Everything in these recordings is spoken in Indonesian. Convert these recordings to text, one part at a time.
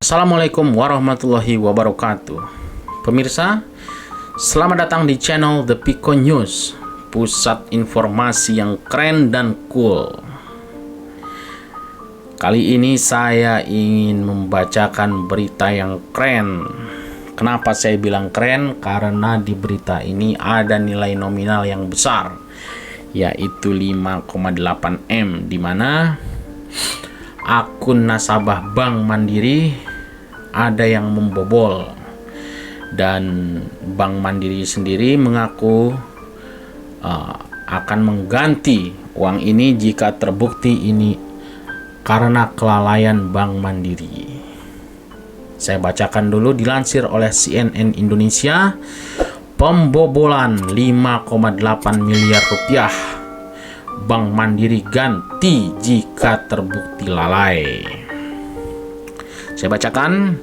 Assalamualaikum warahmatullahi wabarakatuh. Pemirsa, selamat datang di channel The Pico News, pusat informasi yang keren dan cool. Kali ini saya ingin membacakan berita yang keren. Kenapa saya bilang keren? Karena di berita ini ada nilai nominal yang besar, yaitu 5,8 M, di mana akun nasabah Bank Mandiri ada yang membobol, dan Bank Mandiri sendiri mengaku akan mengganti uang ini jika terbukti ini karena kelalaian Bank Mandiri. Saya bacakan dulu, dilansir oleh CNN Indonesia, pembobolan 5,8 miliar rupiah, Bank Mandiri ganti jika terbukti lalai. Saya bacakan,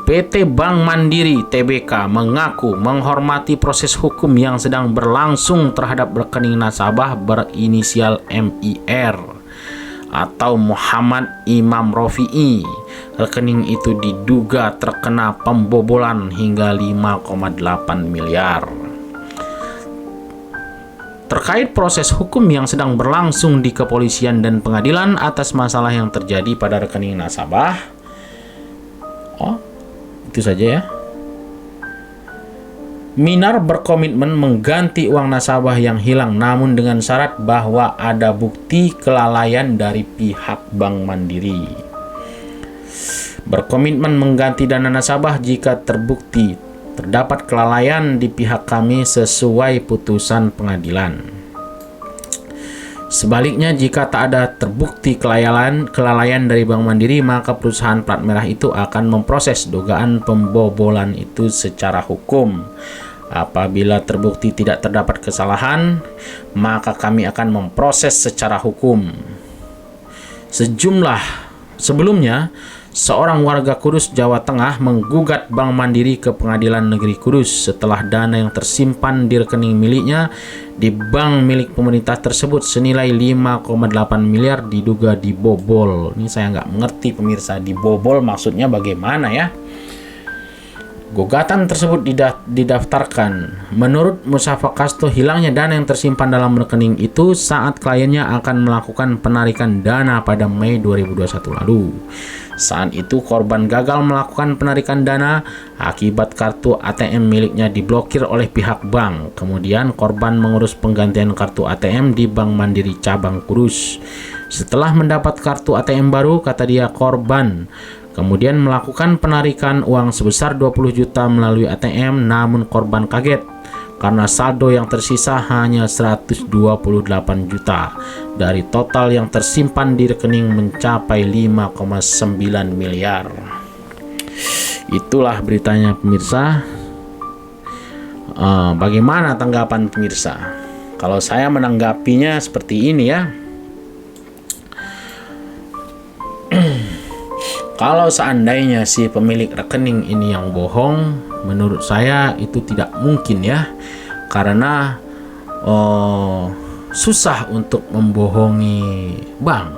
PT Bank Mandiri Tbk mengaku menghormati proses hukum yang sedang berlangsung terhadap rekening nasabah berinisial MIR atau Muhammad Imam Rofi'i. Rekening itu diduga terkena pembobolan hingga 5,8 miliar. Terkait proses hukum yang sedang berlangsung di kepolisian dan pengadilan atas masalah yang terjadi pada rekening nasabah. Oh, itu saja ya. Minar berkomitmen mengganti uang nasabah yang hilang, namun dengan syarat bahwa ada bukti kelalaian dari pihak Bank Mandiri. Berkomitmen mengganti dana nasabah jika terbukti terdapat kelalaian di pihak kami sesuai putusan pengadilan. Sebaliknya, jika tak ada terbukti kelalaian dari Bank Mandiri, maka perusahaan plat merah itu akan memproses dugaan pembobolan itu secara hukum. Apabila terbukti tidak terdapat kesalahan, maka kami akan memproses secara hukum. Sebelumnya, seorang warga Kudus, Jawa Tengah menggugat Bank Mandiri ke Pengadilan Negeri Kudus setelah dana yang tersimpan di rekening miliknya di bank milik pemerintah tersebut senilai 5,8 miliar diduga dibobol. Ini saya nggak mengerti pemirsa, dibobol maksudnya bagaimana ya? Gugatan tersebut didaftarkan. Menurut Musafa Kasto, hilangnya dana yang tersimpan dalam rekening itu saat kliennya akan melakukan penarikan dana pada Mei 2021 lalu. Saat itu korban gagal melakukan penarikan dana akibat kartu ATM miliknya diblokir oleh pihak bank. Kemudian korban mengurus penggantian kartu ATM di Bank Mandiri cabang Kudus. Setelah mendapat kartu ATM baru, kata dia, korban kemudian melakukan penarikan uang sebesar 20 juta melalui ATM, namun korban kaget karena saldo yang tersisa hanya 128 juta dari total yang tersimpan di rekening mencapai 5,9 miliar. Itulah beritanya pemirsa. Bagaimana tanggapan pemirsa? Kalau saya menanggapinya seperti ini ya. Kalau seandainya si pemilik rekening ini yang bohong, menurut saya itu tidak mungkin ya, karena susah untuk membohongi bank.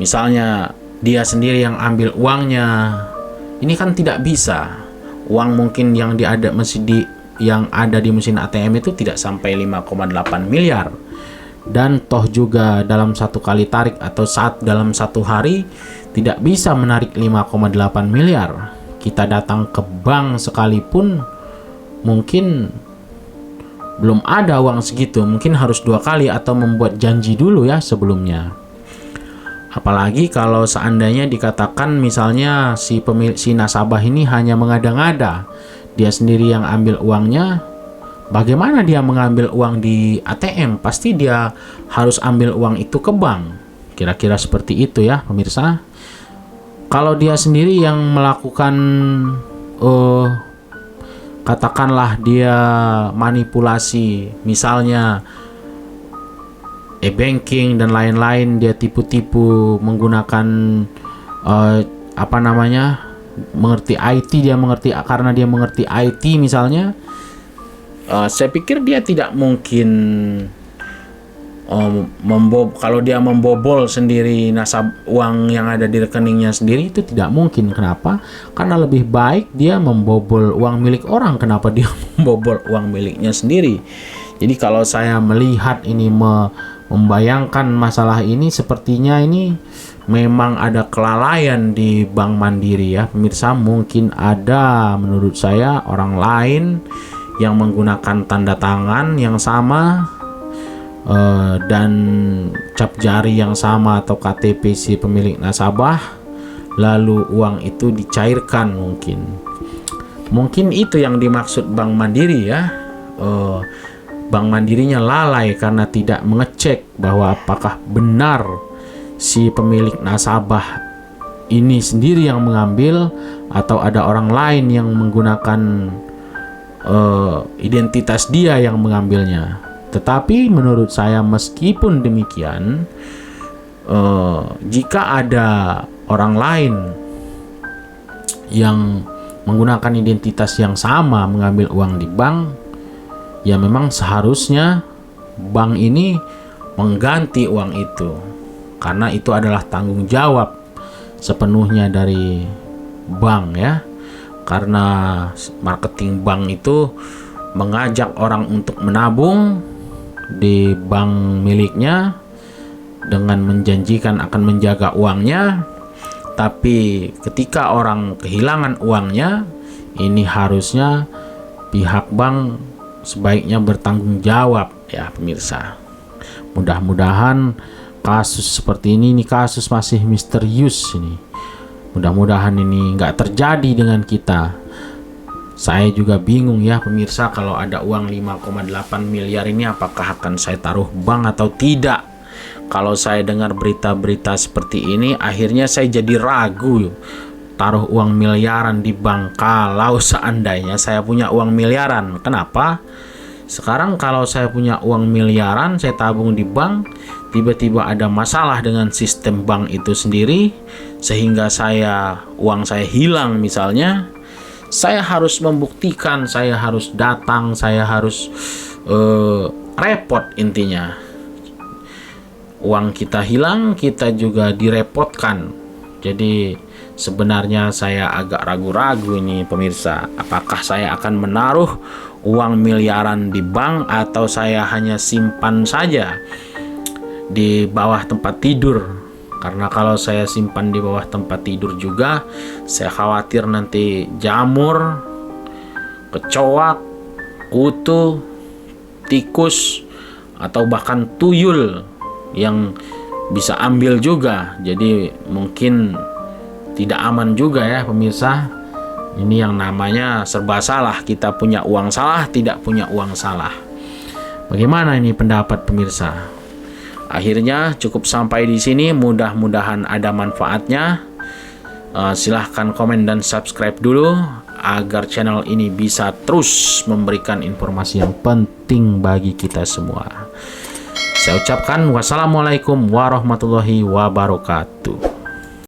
Misalnya dia sendiri yang ambil uangnya, ini kan tidak bisa. Uang mungkin yang yang ada di mesin ATM itu tidak sampai 5,8 miliar. Dan toh juga dalam satu kali tarik atau dalam satu hari tidak bisa menarik 5,8 miliar. Kita datang ke bank sekalipun mungkin belum ada uang segitu, mungkin harus 2 kali atau membuat janji dulu ya sebelumnya. Apalagi kalau seandainya dikatakan misalnya si nasabah ini hanya mengada-ngada, dia sendiri yang ambil uangnya. Bagaimana dia mengambil uang di ATM? Pasti dia harus ambil uang itu ke bank. Kira-kira seperti itu ya pemirsa. Kalau dia sendiri yang melakukan katakanlah dia manipulasi, misalnya e-banking dan lain-lain, dia tipu-tipu menggunakan mengerti IT, karena dia mengerti IT misalnya. Saya pikir dia tidak mungkin kalau dia membobol sendiri uang yang ada di rekeningnya sendiri, itu tidak mungkin. Kenapa? Karena lebih baik dia membobol uang milik orang. Kenapa dia membobol uang miliknya sendiri? Jadi kalau saya melihat ini, membayangkan masalah ini, sepertinya ini memang ada kelalaian di Bank Mandiri ya pemirsa. Mungkin ada, menurut saya, orang lain yang menggunakan tanda tangan yang sama dan cap jari yang sama atau KTP si pemilik nasabah, lalu uang itu dicairkan. Mungkin itu yang dimaksud Bank Mandiri ya. Bank Mandirinya lalai karena tidak mengecek bahwa apakah benar si pemilik nasabah ini sendiri yang mengambil atau ada orang lain yang menggunakan identitas dia yang mengambilnya. Tetapi menurut saya, meskipun demikian, jika ada orang lain yang menggunakan identitas yang sama mengambil uang di bank, ya memang seharusnya bank ini mengganti uang itu, karena itu adalah tanggung jawab sepenuhnya dari bank ya. Karena marketing bank itu mengajak orang untuk menabung di bank miliknya dengan menjanjikan akan menjaga uangnya, tapi ketika orang kehilangan uangnya, ini harusnya pihak bank sebaiknya bertanggung jawab ya pemirsa. Mudah-mudahan kasus seperti ini kasus masih misterius ini. Mudah-mudahan ini nggak terjadi dengan kita. Saya juga bingung ya pemirsa, kalau ada uang 5,8 miliar ini apakah akan saya taruh bank atau tidak. Kalau saya dengar berita-berita seperti ini, akhirnya saya jadi ragu taruh uang miliaran di bank kalau seandainya saya punya uang miliaran. Kenapa? Sekarang kalau saya punya uang miliaran, saya tabung di bank, tiba-tiba ada masalah dengan sistem bank itu sendiri, sehingga uang saya hilang misalnya, saya harus membuktikan, saya harus datang, saya harus repot intinya. Uang kita hilang, kita juga direpotkan. Jadi sebenarnya saya agak ragu-ragu ini pemirsa, apakah saya akan menaruh uang miliaran di bank atau saya hanya simpan saja di bawah tempat tidur. Karena kalau saya simpan di bawah tempat tidur juga, saya khawatir nanti jamur, kecoak, kutu, tikus, atau bahkan tuyul yang bisa ambil juga. Jadi mungkin tidak aman juga ya pemirsa. Ini yang namanya serba salah. Kita punya uang salah, tidak punya uang salah. Bagaimana ini pendapat pemirsa? Akhirnya cukup sampai di sini. Mudah-mudahan ada manfaatnya. Silahkan komen dan subscribe dulu agar channel ini bisa terus memberikan informasi yang penting bagi kita semua. Saya ucapkan wassalamualaikum warahmatullahi wabarakatuh.